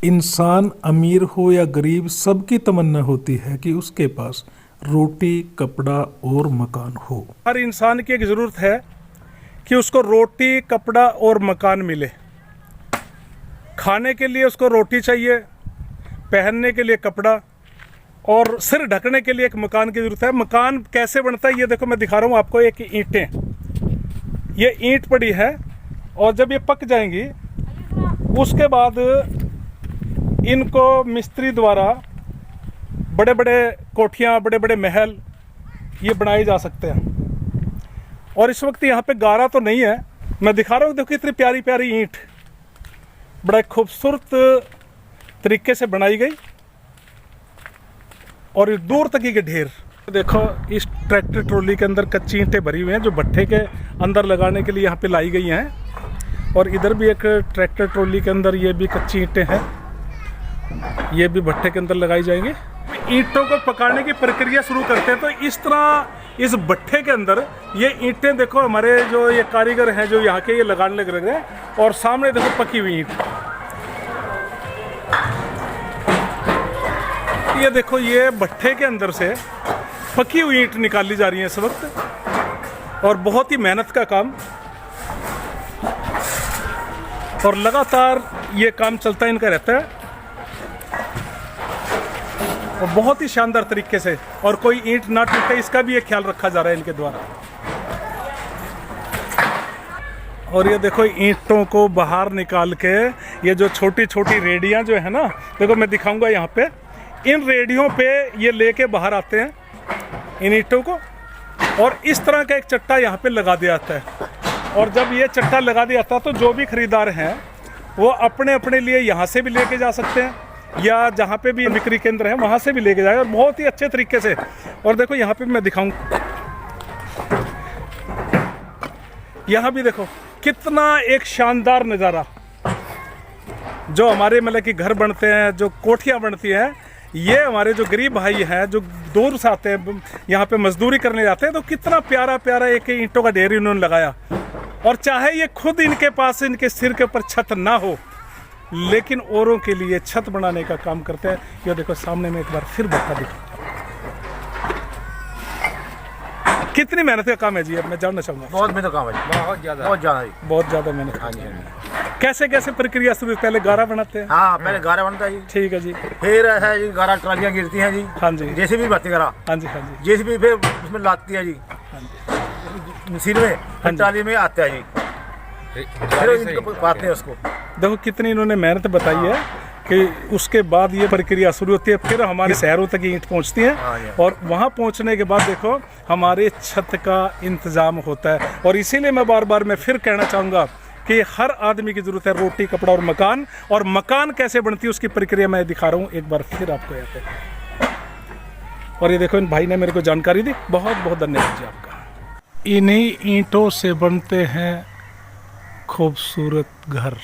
इंसान अमीर हो या गरीब, सबकी तमन्ना होती है कि उसके पास रोटी, कपड़ा और मकान हो। हर इंसान की एक ज़रूरत है कि उसको रोटी, कपड़ा और मकान मिले। खाने के लिए उसको रोटी चाहिए, पहनने के लिए कपड़ा और सिर ढकने के लिए एक मकान की ज़रूरत है। मकान कैसे बनता है ये देखो, मैं दिखा रहा हूँ आपको। एक ईंटें, ये ईंट पड़ी है और जब ये पक जाएंगी उसके बाद इनको मिस्त्री द्वारा बड़े बड़े कोठियाँ, बड़े बड़े महल ये बनाए जा सकते हैं। और इस वक्त यहाँ पे गारा तो नहीं है, मैं दिखा रहा हूँ। देखो इतनी प्यारी प्यारी ईंट बड़ा खूबसूरत तरीके से बनाई गई और दूर तक के ढेर। देखो इस ट्रैक्टर ट्रॉली के अंदर कच्ची ईंटें भरी हुई हैं जो भट्ठे के अंदर लगाने के लिए यहाँ पे लाई गई हैं। और इधर भी एक ट्रैक्टर ट्रॉली के अंदर ये भी कच्ची ईंटें हैं, ये भी भट्ठे के अंदर लगाई जाएंगी। ईंटों को पकाने की प्रक्रिया शुरू करते हैं तो इस तरह इस भट्ठे के अंदर ये ईंटें देखो, हमारे जो ये कारीगर हैं जो यहाँ के, ये लगाने लग रहे हैं। और सामने देखो पकी हुई ईंट, ये देखो ये भट्ठे के अंदर से पकी हुई ईंट निकाली जा रही है इस वक्त। और बहुत ही मेहनत का काम, और लगातार ये काम चलता इनका रहता है और बहुत ही शानदार तरीके से। और कोई ईंट ना टूटे इसका भी एक ख्याल रखा जा रहा है इनके द्वारा। और ये देखो ईंटों को बाहर निकाल के ये जो छोटी छोटी रेडियां जो है ना, देखो मैं दिखाऊंगा यहाँ पे। इन रेडियों पे ये लेके बाहर आते हैं इन ईंटों को, और इस तरह का एक चट्टा यहाँ पे लगा दिया जाता है। और जब ये चट्टा लगा दिया जाता है तो जो भी खरीदार हैं वो अपने अपने लिए यहाँ से भी लेके जा सकते हैं या जहाँ पे भी बिक्री केंद्र है वहाँ से भी लेके जाए, और बहुत ही अच्छे तरीके से। और देखो यहाँ पे मैं दिखाऊं, यहाँ भी देखो कितना एक शानदार नज़ारा। जो हमारे मतलब कि घर बनते हैं, जो कोठियाँ बनती हैं, ये हमारे जो गरीब भाई हैं जो दूर से आते हैं यहाँ पे मजदूरी करने जाते हैं, तो कितना प्यारा प्यारा एक ईंटों का ढेर इन्होंने लगाया। और चाहे ये खुद इनके पास इनके सिर के ऊपर छत ना हो, लेकिन औरों के लिए छत बनाने का काम करते हैं। ये देखो सामने में एक बार फिर भट्ठा दिखा, कितनी मेहनत का काम है जी। अब मैं जानना चाहूँगा। बहुत मेहनत काम है, बहुत ज़्यादा मेहनत। कैसे कैसे प्रक्रिया शुरू? पहले गारा बनाते हैं? हाँ, पहले गारा बनता है जी। ठीक है जी। फिर है जी, गारा ट्रालियाँ गिरती हैं जी। हाँ जी। जेसीबी भरती गारा। हाँ जी, हाँ जी। जेसीबी फिर उसमें लाती है जी, मशीन में, ट्राली में आता है जी, फिर इनको पाते हैं उसको। देखो कितनी इन्होंने मेहनत बताई है कि उसके बाद ये प्रक्रिया शुरू होती है। फिर हमारे शहरों तक ईंट पहुंचती हैं और वहां पहुंचने के बाद देखो हमारे छत का इंतज़ाम होता है। और इसीलिए मैं बार बार मैं फिर कहना चाहूँगा कि हर आदमी की ज़रूरत है रोटी, कपड़ा और मकान। और मकान कैसे बनती है उसकी प्रक्रिया मैं दिखा रहा हूँ एक बार फिर आपको यहाँ पे। और ये देखो इन भाई ने मेरे को जानकारी दी, बहुत बहुत धन्यवाद जी आपका। इन्हीं ईंटों से बनते हैं खूबसूरत घर।